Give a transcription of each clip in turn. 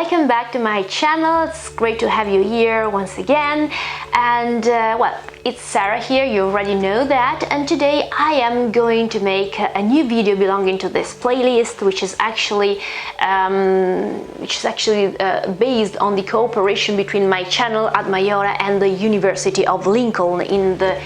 welcome back to my channel. It's great to have you here once again. And well, it's Sarah here, you already know that, and today I am going to make a new video belonging to this playlist, which is actually based on the cooperation between my channel at Mayora and the University of Lincoln in the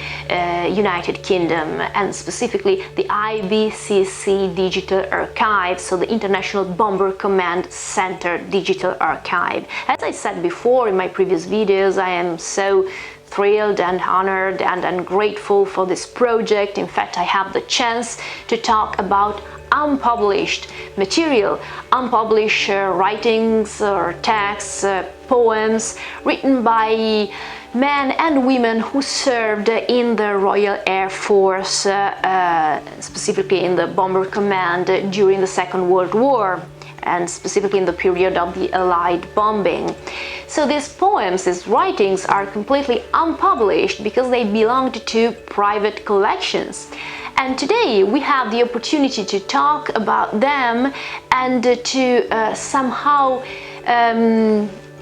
United Kingdom, and specifically the IBCC Digital Archive, so the International Bomber Command Center Digital Archive. As I said before in my previous videos, I am so thrilled and honored and grateful for this project. In fact, I have the chance to talk about unpublished material, unpublished writings or texts, poems written by men and women who served in the Royal Air Force, specifically in the Bomber Command during the Second World War, and specifically in the period of the Allied bombing. So these poems, these writings are completely unpublished because they belonged to private collections. And today we have the opportunity to talk about them and to somehow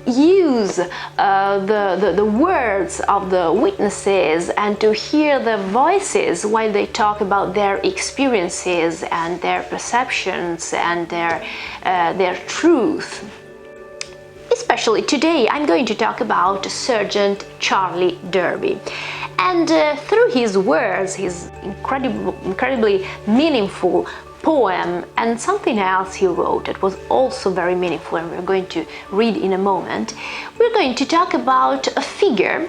use the words of the witnesses and to hear their voices while they talk about their experiences and their perceptions and their truth. Especially today I'm going to talk about Sergeant Charlie Darby. And through his words, his incredibly meaningful poem and something else he wrote that was also very meaningful, and we're going to read in a moment, we're going to talk about a figure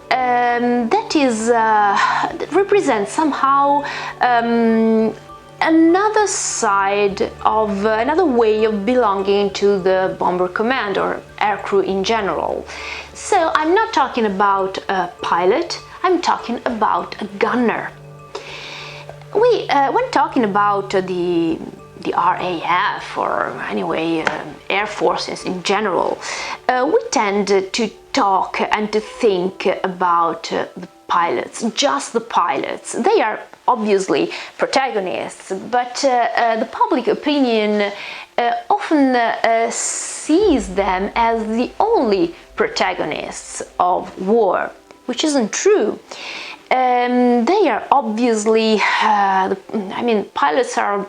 that represents somehow another side of another way of belonging to the Bomber Command or aircrew in general. So I'm not talking about a pilot, I'm talking about a gunner. When talking about the RAF, or anyway air forces in general, we tend to talk and to think about the pilots, just the pilots. They are obviously protagonists, but the public opinion often sees them as the only protagonists of war, which isn't true. They are obviously, pilots are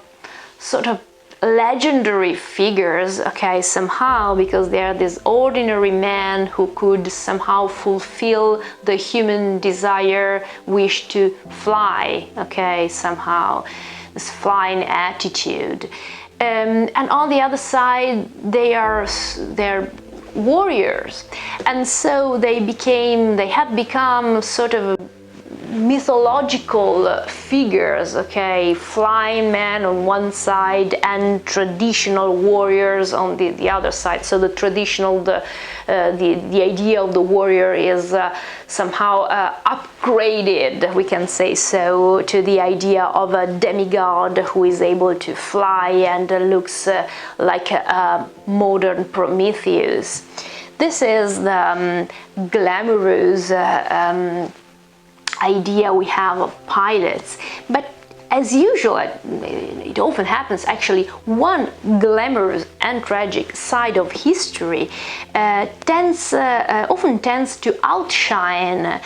sort of legendary figures, okay, somehow, because they are these ordinary men who could somehow fulfill the human desire, wish to fly, okay, somehow, this flying attitude. And on the other side, they're warriors, and so they have become sort of mythological figures, okay, flying men on one side and traditional warriors on the other side. So the traditional, the idea of the warrior is somehow upgraded, we can say so, to the idea of a demigod who is able to fly and looks like a modern Prometheus. This is the glamorous idea we have of pilots, but as usual, it often happens actually, one glamorous and tragic side of history often tends to outshine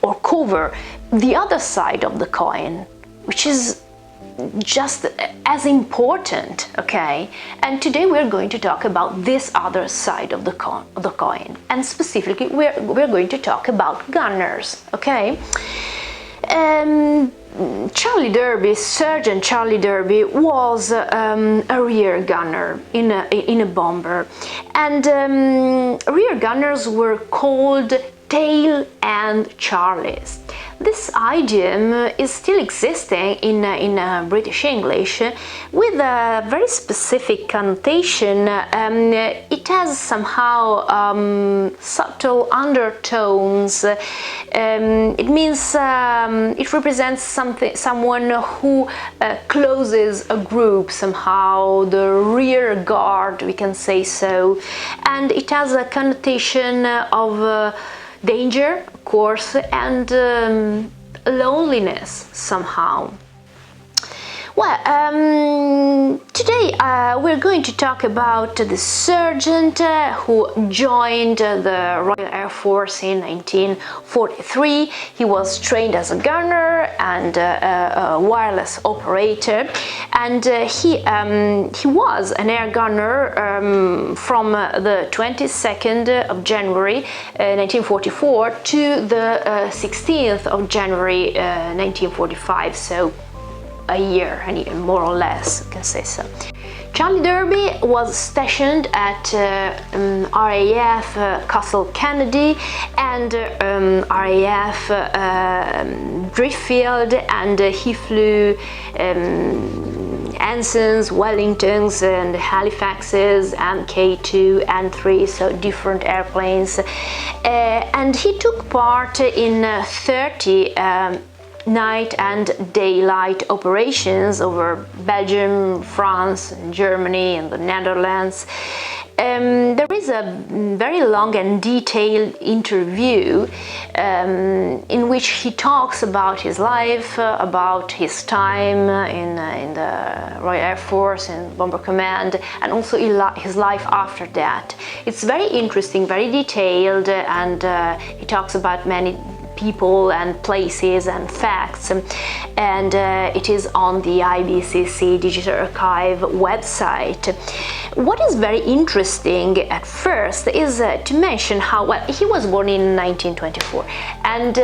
or cover the other side of the coin, which is just as important, okay? And today we're going to talk about this other side of the coin, and specifically we're going to talk about gunners, okay? Charlie Darby, Sergeant Charlie Darby, was a rear gunner in a bomber, and rear gunners were called tail end Charlies. This idiom is still existing in British English with a very specific connotation. It has somehow subtle undertones. It means it represents someone who closes a group, somehow the rear guard, we can say so, and it has a connotation of danger, of course, and loneliness somehow. Well, today we're going to talk about the sergeant who joined the Royal Air Force in 1943. He was trained as a gunner and a wireless operator, and he was an air gunner from the 22nd of January 1944 to the 16th of Janury 1945, so a year, more or less, you can say so. Charlie Darby was stationed at RAF Castle Kennedy and RAF Driffield, and he flew Ansons, Wellingtons and Halifaxes, and K2 and 3, so different airplanes, and he took part in 30 night and daylight operations over Belgium, France, and Germany and the Netherlands. There is a very long and detailed interview in which he talks about his life, about his time in the Royal Air Force and Bomber Command, and also his life after that. It's very interesting, very detailed, and he talks about many people and places and facts, and it is on the IBCC Digital Archive website. What is very interesting at first is to mention how, well, he was born in 1924, and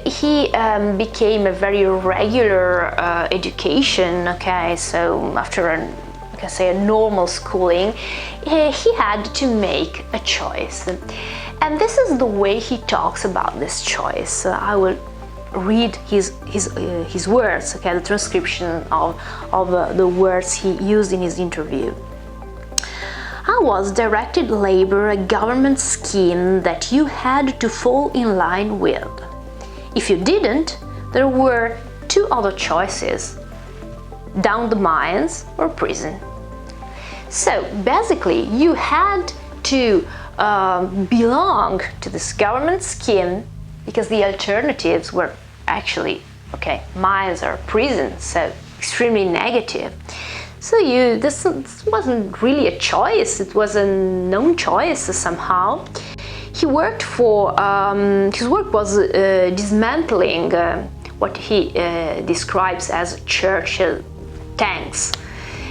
he became a very regular education, okay, so after a normal schooling, he had to make a choice. And this is the way he talks about this choice. I will read his words, okay, the transcription of the words he used in his interview. I was directed labor, a government scheme that you had to fall in line with. If you didn't, there were two other choices: down the mines or prison. So basically, you had to belong to this government scheme, because the alternatives were actually, okay, mines or prison, so extremely negative. So this wasn't really a choice, it was a known choice somehow. He worked for, his work was dismantling what he describes as Churchill tanks.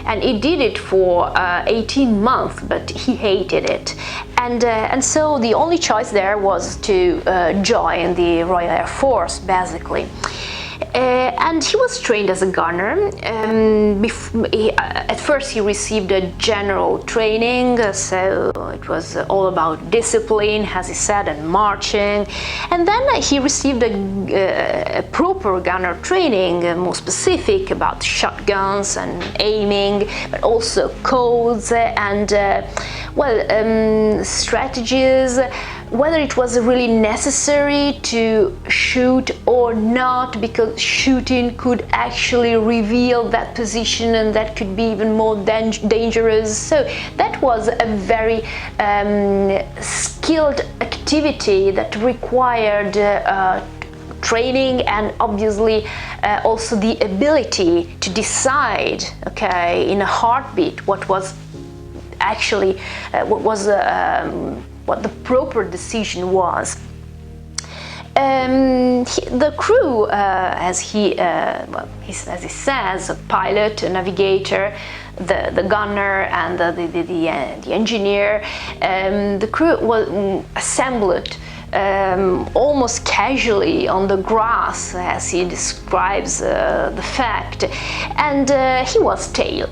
And he did it for 18 months, but he hated it. And so the only choice there was to join the Royal Air Force, basically. And he was trained as a gunner. At first he received a general training, so it was all about discipline, as he said, and marching. And then he received a proper gunner training, more specific about shotguns and aiming, but also codes and strategies, whether it was really necessary to shoot or not, because shooting could actually reveal that position and that could be even more dangerous. So that was a very skilled activity that required training and obviously also the ability to decide, okay, in a heartbeat what was actually what the proper decision was. The crew, as he says, a pilot, a navigator, the gunner, and the engineer, the crew was assembled almost casually on the grass, as he describes the fact, and he was tail.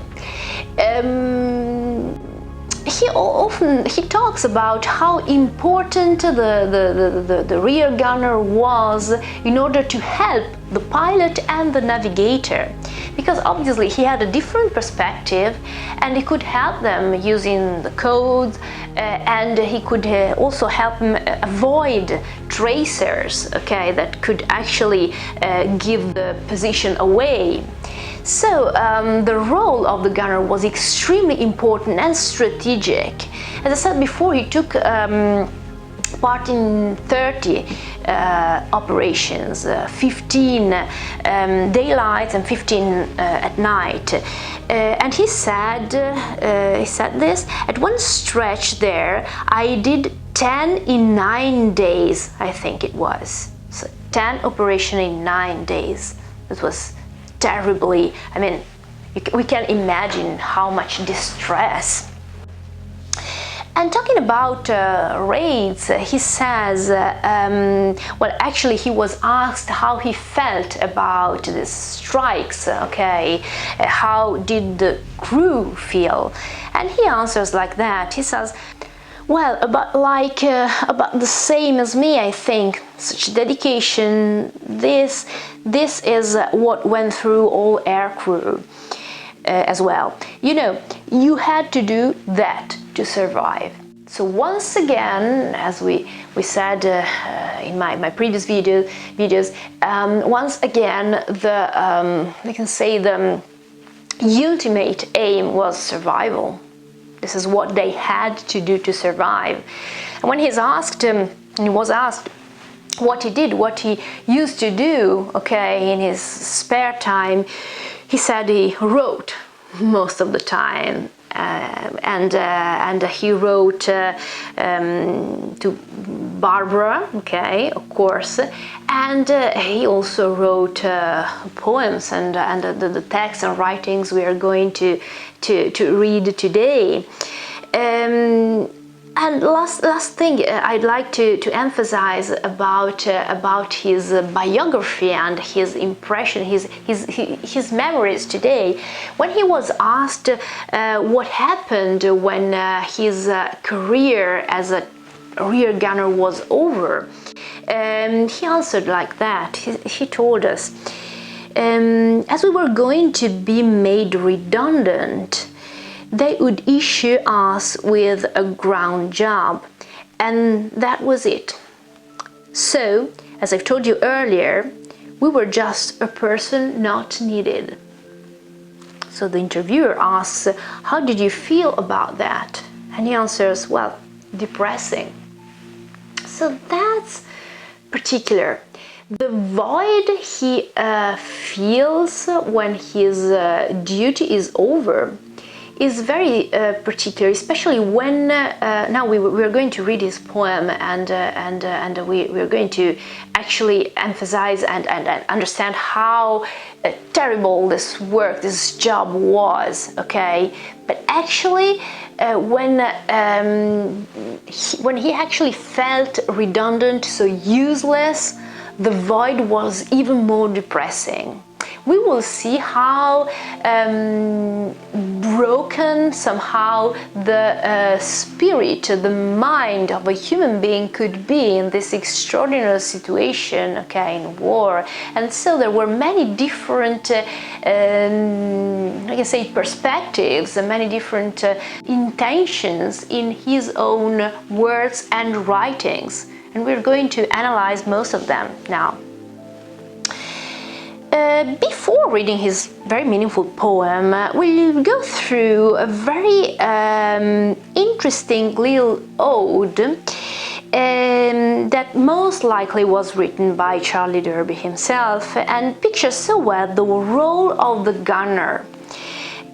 He talks about how important the rear gunner was in order to help the pilot and the navigator, because obviously he had a different perspective and he could help them using the codes, and he could also help them avoid tracers, okay, that could actually give the position away. So the role of the gunner was extremely important and strategic. As I said before, he took part in 30 operations, 15 daylights and 15 at night. And he said this, at one stretch there, I did 10 in 9 days, I think it was. So 10 operations in 9 days. It was terribly, I mean, we can imagine how much distress. And talking about raids, he says, well, actually he was asked how he felt about the strikes, okay, how did the crew feel? And he answers like that. He says, well, about the same as me, I think. Such dedication, this is what went through all air crew as well. You know, you had to do that to survive. So once again, as we said in my previous videos, once again we can say the ultimate aim was survival. This is what they had to do to survive. And when he was asked what he did, what he used to do, okay, in his spare time, he said he wrote most of the time. And he wrote to Barbara, okay, of course, and he also wrote poems and the texts and writings we are going to read today. And last thing I'd like to emphasize about his biography and his impression, his memories today. When he was asked what happened when his career as a rear gunner was over, he answered like that. He told us, as we were going to be made redundant, they would issue us with a ground job, and that was it. So, as I've told you earlier, we were just a person not needed. So the interviewer asks, how did you feel about that? And he answers, well, depressing. So that's particular. The void he feels when his duty is over is very particular, especially when now we're going to read his poem and we're going to actually emphasize and understand how terrible this work, this job was, okay? But actually, when he actually felt redundant, so useless, the void was even more depressing. We will see how broken somehow the spirit, the mind of a human being could be in this extraordinary situation, okay, in war. And so there were many different, I can say, perspectives, many different intentions in his own words and writings. And we're going to analyze most of them now. Before reading his very meaningful poem, we'll go through a very interesting little ode that most likely was written by Charlie Darby himself and pictures so well the role of the gunner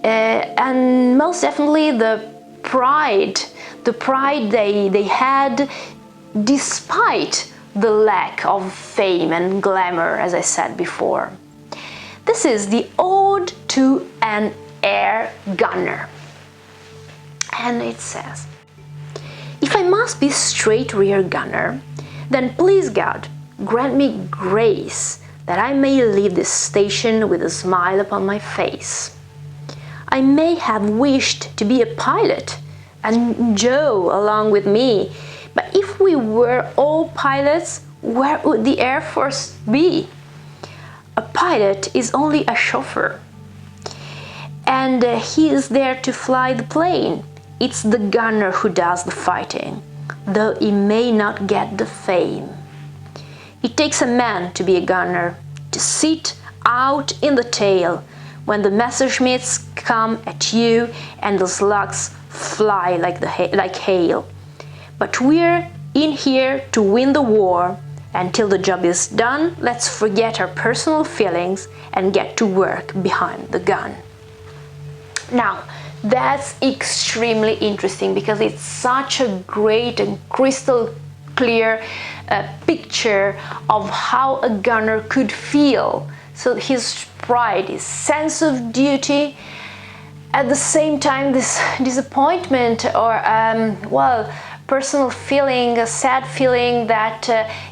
and most definitely the pride they had despite the lack of fame and glamour, as I said before. This is the Ode to an Air Gunner. And it says, if I must be straight rear gunner, then please God, grant me grace that I may leave this station with a smile upon my face. I may have wished to be a pilot and Joe along with me, but if we were all pilots, where would the Air Force be? A pilot is only a chauffeur, and he is there to fly the plane. It's the gunner who does the fighting, though he may not get the fame. It takes a man to be a gunner, to sit out in the tail when the Messerschmitts come at you and the slugs fly like hail. But we're in here to win the war. Until the job is done, let's forget our personal feelings and get to work behind the gun. Now, that's extremely interesting because it's such a great and crystal clear picture of how a gunner could feel. So his pride, his sense of duty, at the same time this disappointment or personal feeling, a sad feeling that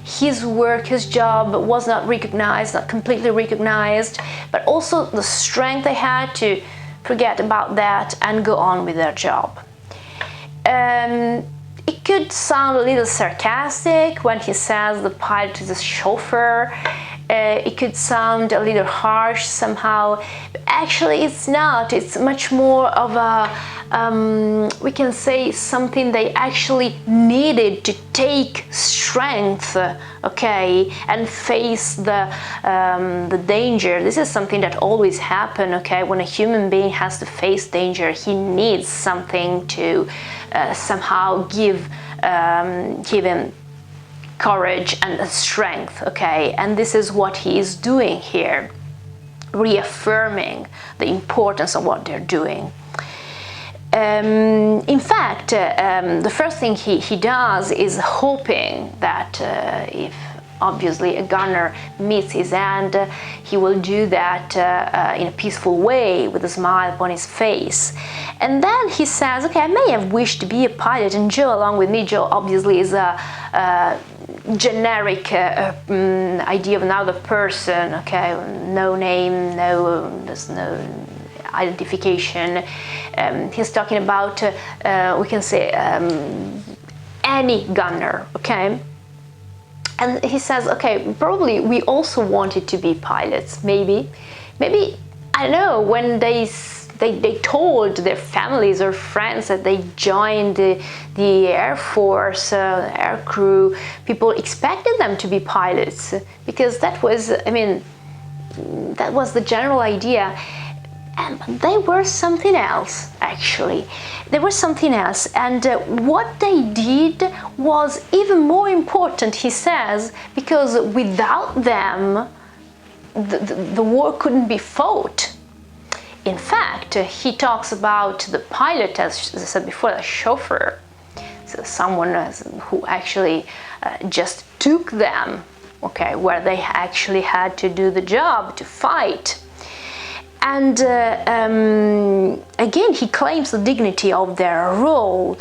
his work, his job was not recognized, not completely recognized, but also the strength they had to forget about that and go on with their job. It could sound a little sarcastic when he says the pilot is a chauffeur. It could sound a little harsh somehow. But actually, it's not. It's much more of a, we can say, something they actually needed to take strength, okay, and face the danger. This is something that always happens, okay. When a human being has to face danger, he needs something to somehow give him courage and strength, okay, and this is what he is doing here, reaffirming the importance of what they're doing. In fact, the first thing he does is hoping that if obviously a gunner meets his end, he will do that in a peaceful way with a smile upon his face. And then he says, okay, I may have wished to be a pilot and Joe along with me. Joe obviously is a generic idea of another person, okay, no name, there's no identification. He's talking about, we can say, any gunner, okay. And he says, okay, probably we also wanted to be pilots, maybe, I don't know, when they told their families or friends that they joined the Air Force, air crew, people expected them to be pilots, because that was, I mean, that was the general idea. And they were something else, actually. They were something else, and what they did was even more important, he says, because without them, the war couldn't be fought. In fact, he talks about the pilot, as I said before, a chauffeur, so someone who actually just took them, okay, where they actually had to do the job, to fight. And again, he claims the dignity of their role.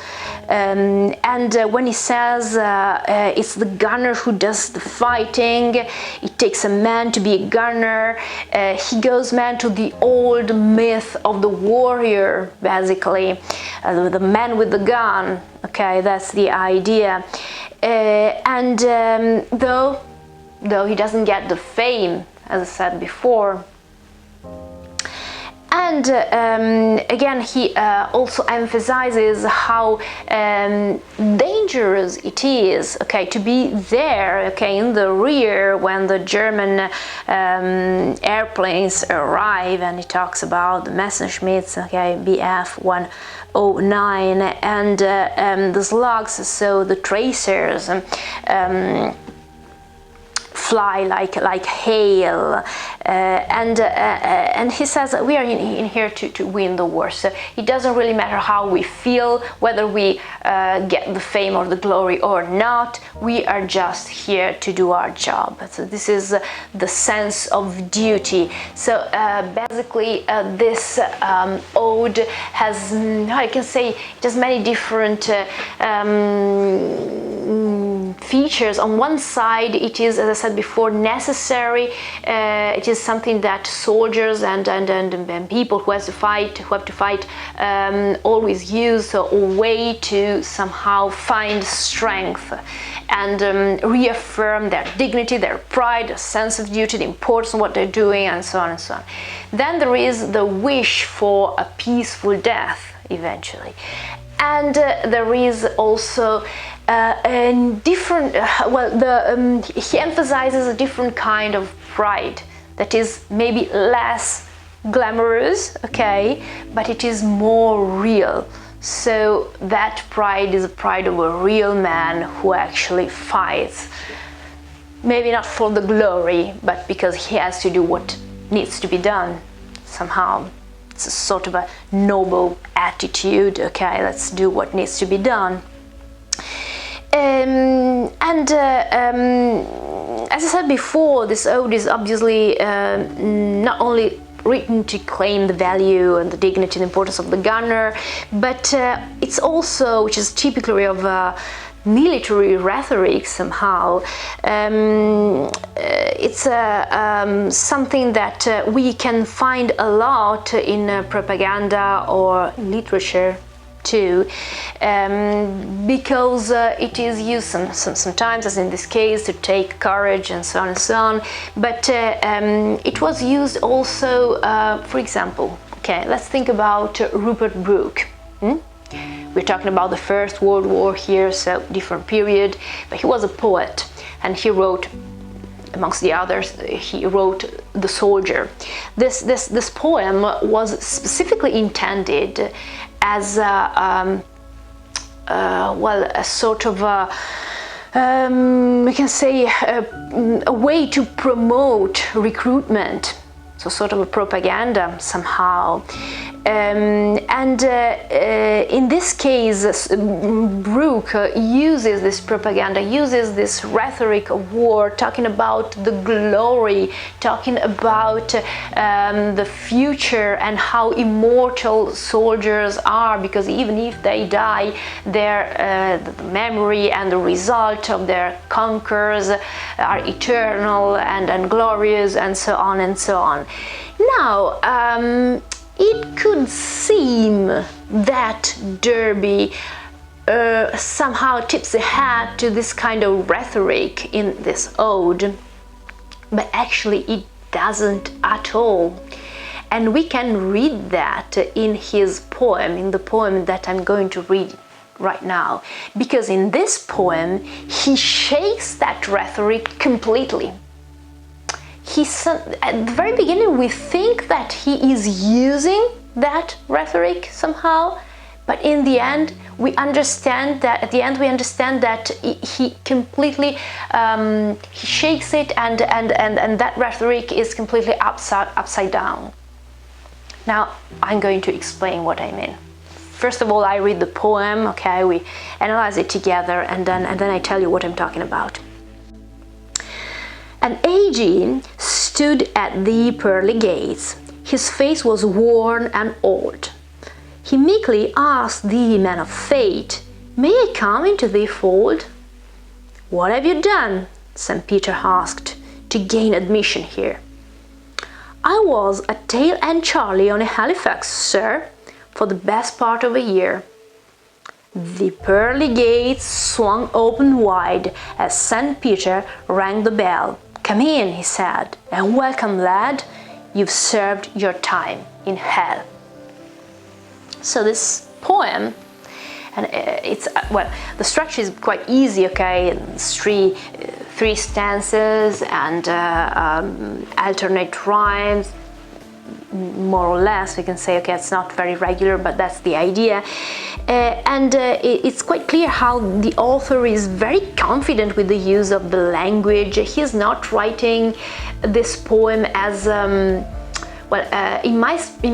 And when he says it's the gunner who does the fighting, it takes a man to be a gunner, he goes man to the old myth of the warrior, basically, the man with the gun. Okay, that's the idea. Though he doesn't get the fame, as I said before. And again, he also emphasizes how dangerous it is, okay, to be there, okay, in the rear when the German airplanes arrive, and he talks about the Messerschmitts, okay, Bf 109, and the slugs, so the tracers. Fly like hail, and he says we are in here to win the war, so it doesn't really matter how we feel, whether we get the fame or the glory or not, we are just here to do our job. So this is the sense of duty. So basically this ode has, I can say, it has many different features. On one side, it is, as I said before, necessary. It is something that soldiers and people who have to fight always use, so a way to somehow find strength and reaffirm their dignity, their pride, their sense of duty, the importance of what they're doing, and so on and so on. Then there is the wish for a peaceful death eventually, and there is also a different, he emphasizes a different kind of pride that is maybe less glamorous, okay, but it is more real. So that pride is the pride of a real man who actually fights. Maybe not for the glory, but because he has to do what needs to be done somehow. It's a sort of a noble attitude. Okay, let's do what needs to be done. As I said before, this ode is obviously not only written to claim the value and the dignity and importance of the gunner, but it's also, which is typically of military rhetoric somehow, it's something that we can find a lot in propaganda or literature too, because it is used sometimes, as in this case, to take courage and so on and so on, but it was used also, for example, okay, let's think about Rupert Brooke. We're talking about the First World War here, so different period, but he was a poet, and he wrote, amongst the others, he wrote The Soldier. This poem was specifically intended as a sort of we can say a way to promote recruitment, so sort of a propaganda somehow. In this case, Brooke uses this propaganda, uses this rhetoric of war, talking about the glory, talking about the future and how immortal soldiers are, because even if they die, their the memory and the result of their conquers are eternal and glorious, and so on and so on. Now, it could seem that Darby somehow tips the hat to this kind of rhetoric in this ode, but actually it doesn't at all. And we can read that in his poem, in the poem that I'm going to read right now, because in this poem he shakes that rhetoric completely. At the very beginning we think that he is using that rhetoric somehow, but in the end we understand that he completely he shakes it, and that rhetoric is completely upside down. Now I'm going to explain what I mean. First of all, I read the poem, okay, we analyze it together, and then I tell you what I'm talking about. An AG stood at the Pearly Gates. His face was worn and old. He meekly asked the man of fate, "May I come into the fold?" "What have you done," St. Peter asked, "to gain admission here?" "I was a tail end Charlie on a Halifax, sir, for the best part of a year." The Pearly Gates swung open wide as St. Peter rang the bell. "Come in," he said, "and welcome, lad. You've served your time in hell." So this poem, and it's well, the structure is quite easy, okay. It's three stanzas and alternate rhymes, more or less. We can say, okay, it's not very regular, but that's the idea. It's quite clear how the author is very confident with the use of the language. He's not writing this poem as in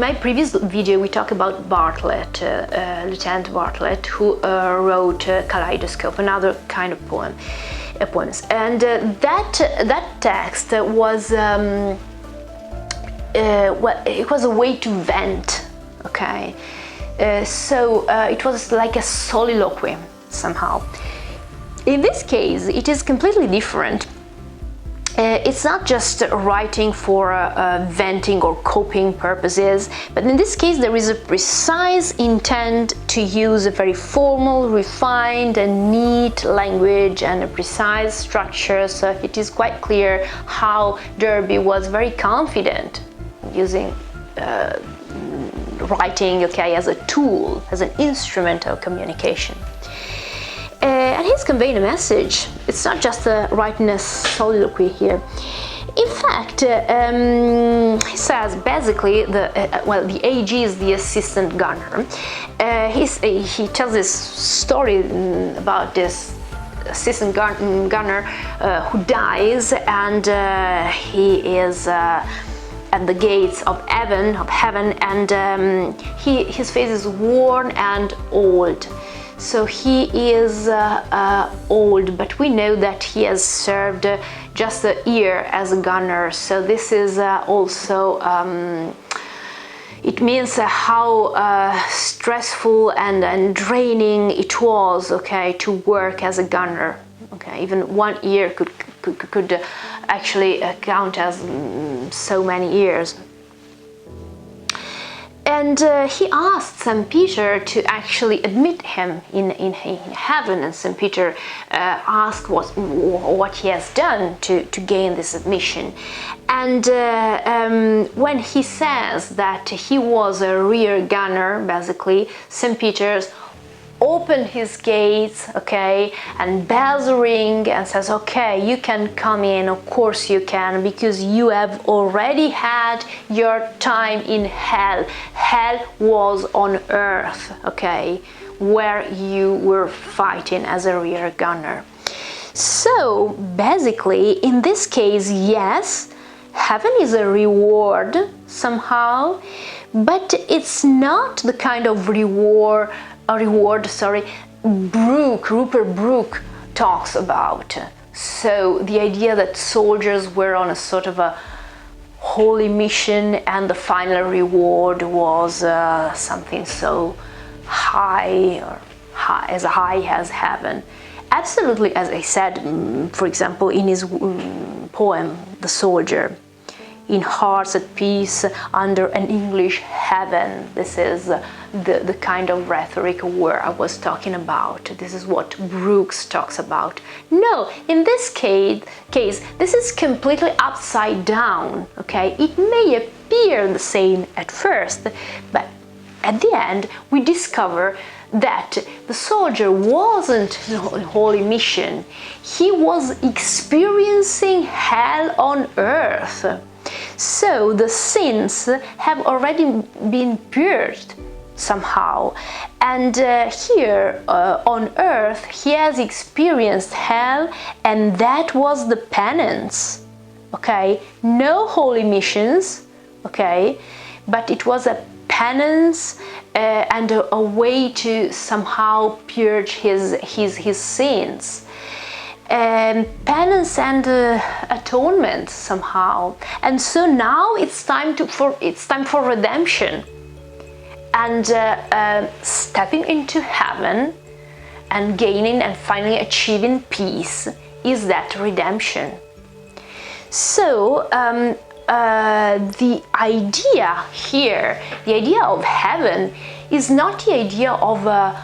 my previous video we talked about Bartlett, Lieutenant Bartlett, who wrote Kaleidoscope, another kind of poems, and that text was it was a way to vent, okay. So it was like a soliloquy somehow. In this case, it is completely different. It's not just writing for venting or coping purposes, but in this case there is a precise intent to use a very formal, refined and neat language and a precise structure, so it is quite clear how Darby was very confident using writing, okay, as a tool, as an instrument of communication. And he's conveying a message. It's not just writing a soliloquy here. In fact, he says basically the AG is the assistant gunner. He tells this story about this assistant gunner who dies, and he is at the gates of heaven, and his face is worn and old. So he is old, but we know that he has served just a year as a gunner. So this is also it means how stressful and draining it was, okay, to work as a gunner. Okay, even 1 year could actually count as so many years. And he asked St. Peter to actually admit him in heaven, and St. Peter asked what he has done to gain this admission. And when he says that he was a rear gunner, basically, St. Peter's opened his gates, okay, and bells ring and says, okay, you can come in, of course you can, because you have already had your time in hell. Hell was on earth, okay, where you were fighting as a rear gunner. So basically, in this case, yes, heaven is a reward somehow, but it's not the kind of reward Rupert Brooke talks about. So the idea that soldiers were on a sort of a holy mission and the final reward was something so high, or as high as heaven. Absolutely, as I said, for example, in his poem, The Soldier, in hearts at peace under an English heaven. This is the kind of rhetoric where I was talking about. This is what Brooks talks about. No, in this case, this is completely upside down, okay? It may appear the same at first, but at the end we discover that the soldier wasn't on holy mission. He was experiencing hell on earth. So the sins have already been purged somehow, and here on earth he has experienced hell, and that was the penance, okay? No holy missions, okay, but it was a penance and a way to somehow purge his sins. Penance and atonement somehow, and so now it's time for redemption, and stepping into heaven and gaining and finally achieving peace is that redemption. So the idea here, the idea of heaven, is not the idea of a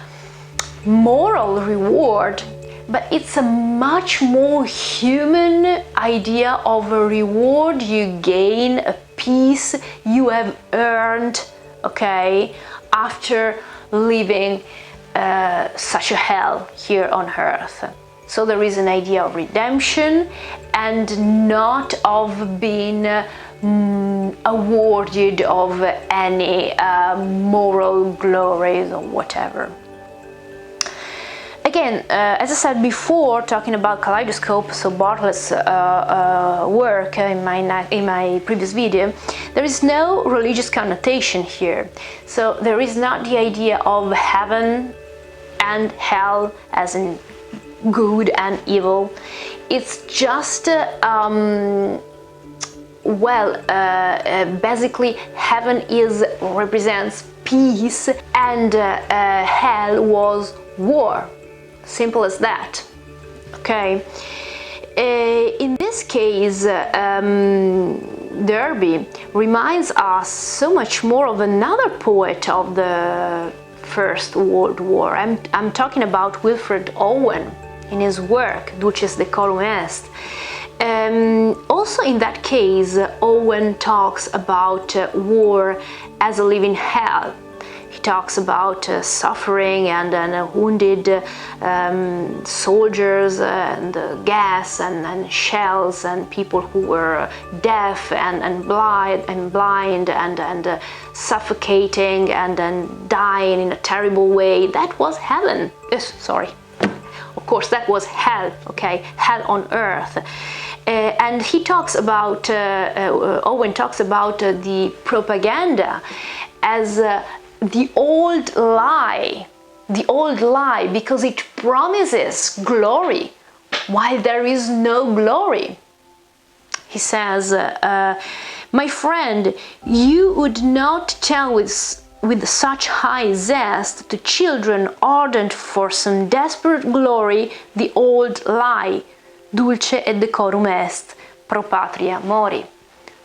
moral reward, but it's a much more human idea of a reward you gain, a peace you have earned, okay, after living such a hell here on earth. So there is an idea of redemption and not of being awarded of any moral glories or whatever. Again, as I said before, talking about kaleidoscope, so Bartlett's work in my previous video, there is no religious connotation here. So there is not the idea of heaven and hell as in good and evil. It's just basically heaven represents peace, and hell was war. Simple as that. Okay. In this case, Darby reminds us so much more of another poet of the First World War. I'm talking about Wilfred Owen in his work Duces de Colum Est. Also in that case, Owen talks about war as a living hell. he talks about suffering and wounded soldiers, and gas and shells, and people who were deaf and blind and suffocating and dying in a terrible way. That was heaven. Sorry. Of course, that was hell, okay? Hell on earth. And he talks about, Owen talks about the propaganda as the old lie, because it promises glory while there is no glory. He says, my friend, you would not tell with such high zest to children ardent for some desperate glory the old lie, dulce et decorum est, pro patria mori.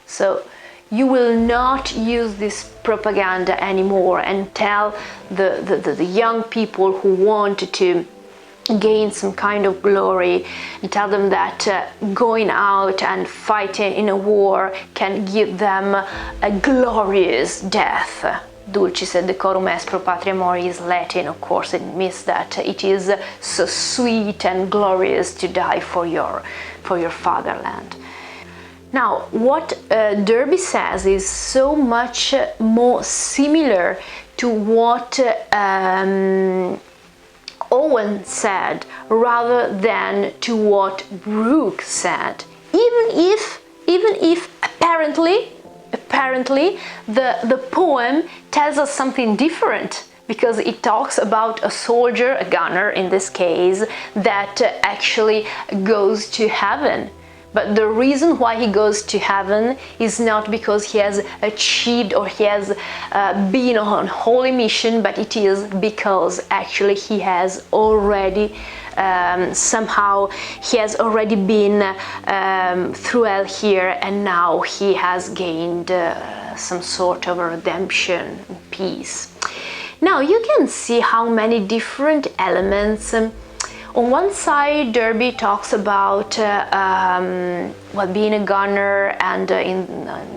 So you will not use this propaganda anymore and tell the young people who want to gain some kind of glory, and tell them that going out and fighting in a war can give them a glorious death. Dulcis et decorum est pro patria mori is Latin, of course. It means that it is so sweet and glorious to die for your fatherland. Now, what Darby says is so much more similar to what Owen said rather than to what Brooke said. Even if apparently the poem tells us something different, because it talks about a soldier, a gunner in this case, that actually goes to heaven. But the reason why he goes to heaven is not because he has achieved or he has been on holy mission, but it is because actually he has already somehow he has already been through hell here, and now he has gained some sort of a redemption, peace. Now you can see how many different elements. On one side, Darby talks about being a gunner, and in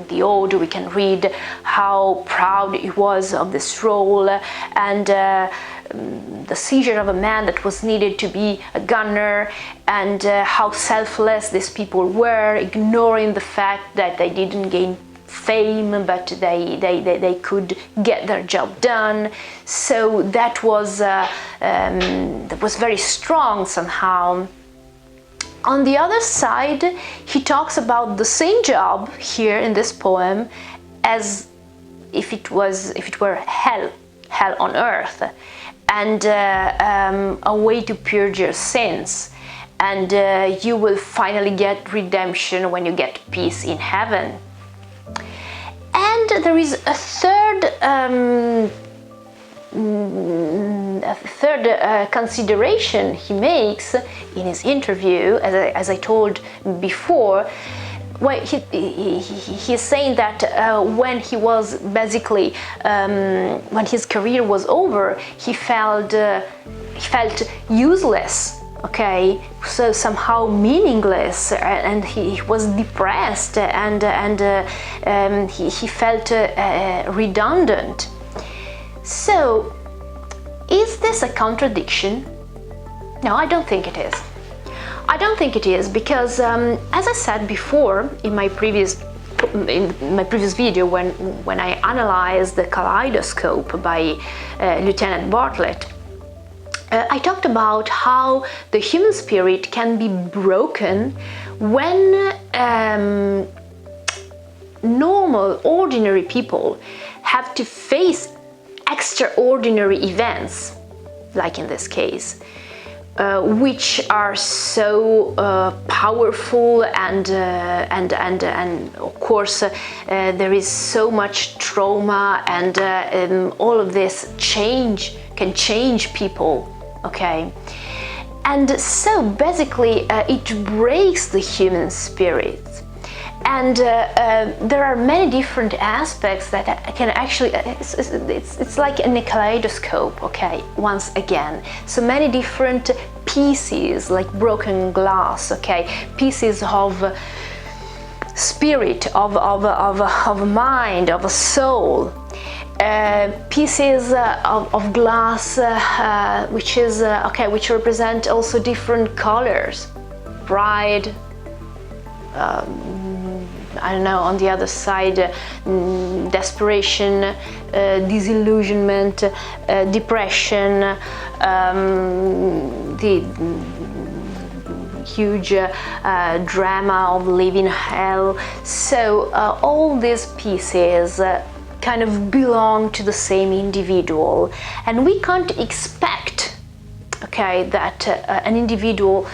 the Ode we can read how proud he was of this role, and the seizure of a man that was needed to be a gunner, and how selfless these people were, ignoring the fact that they didn't gain fame, but they could get their job done. So that was very strong somehow. On the other side, he talks about the same job here in this poem as if it were hell on earth, and a way to purge your sins, and you will finally get redemption when you get peace in heaven. And there is a third consideration he makes in his interview, as I told before. Well, he's saying that when he was basically when his career was over, he felt useless. Okay, so somehow meaningless, and he was depressed, and he felt redundant. So, is this a contradiction? No, I don't think it is. I don't think it is, because as I said before in my previous video, when I analyzed the Kaleidoscope by Lieutenant Bartlett, I talked about how the human spirit can be broken when normal, ordinary people have to face extraordinary events, like in this case, which are so powerful, and of course there is so much trauma, and all of this can change people. Okay, and so basically it breaks the human spirit, and there are many different aspects that can actually, it's like a kaleidoscope, okay, once again, so many different pieces, like broken glass, okay, pieces of spirit, of mind, of a soul, pieces of glass which represent also different colors, pride, I don't know, on the other side, desperation, disillusionment, depression, the huge drama of living hell. So all these pieces kind of belong to the same individual, and we can't expect, okay, that an individual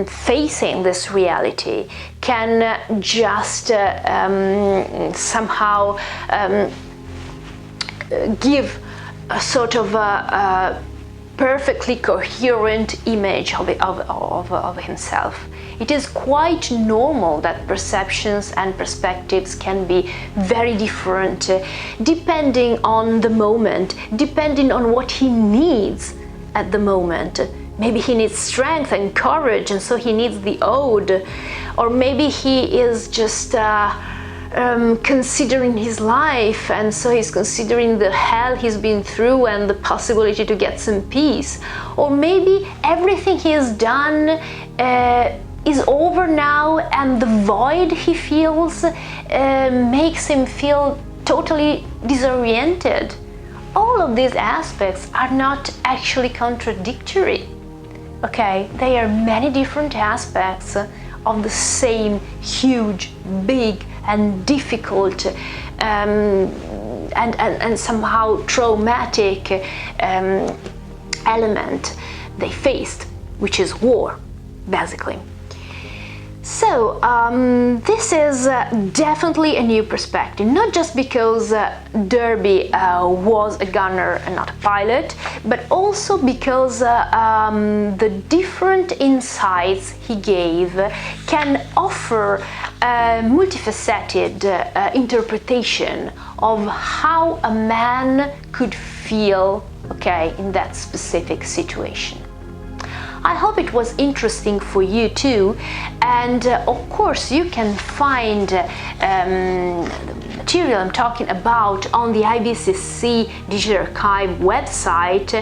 facing this reality can just somehow give a sort of a perfectly coherent image of himself. It is quite normal that perceptions and perspectives can be very different depending on the moment, depending on what he needs at the moment. Maybe he needs strength and courage, and so he needs the ode, or maybe he is just considering his life, and so he's considering the hell he's been through and the possibility to get some peace. Or maybe everything he has done is over now, and the void he feels makes him feel totally disoriented. All of these aspects are not actually contradictory, okay? They are many different aspects of the same huge, big and difficult and somehow traumatic element they faced, which is war, basically. So this is definitely a new perspective, not just because Darby was a gunner and not a pilot, but also because the different insights he gave can offer a multifaceted interpretation of how a man could feel, okay, in that specific situation. I hope it was interesting for you too, and of course you can find the material I'm talking about on the IBCC Digital Archive website.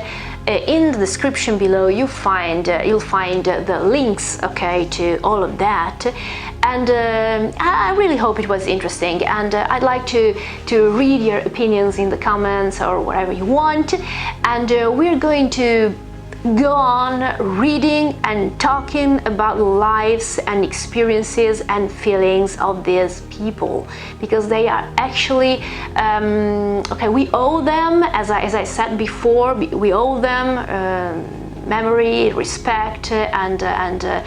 In the description below you'll find the links, okay, to all of that. And I really hope it was interesting, and I'd like to read your opinions in the comments or whatever you want, and we're going to go on reading and talking about the lives and experiences and feelings of these people, because they are actually okay, we owe them, as I said before, we owe them memory, respect, and a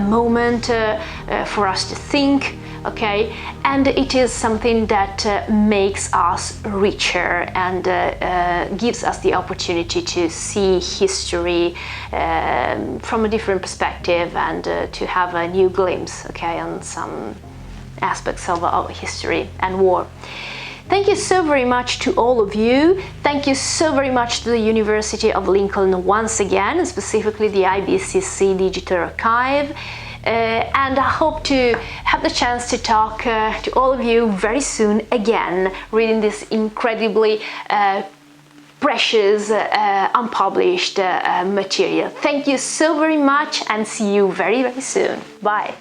moment for us to think, okay, and it is something that makes us richer and gives us the opportunity to see history from a different perspective, and to have a new glimpse, okay, on some aspects of our history and war. Thank you so very much to all of you. Thank you so very much to the University of Lincoln once again, and specifically the IBCC Digital Archive. And I hope to have the chance to talk to all of you very soon again, reading this incredibly precious, unpublished material. Thank you so very much, and see you very, very soon. Bye.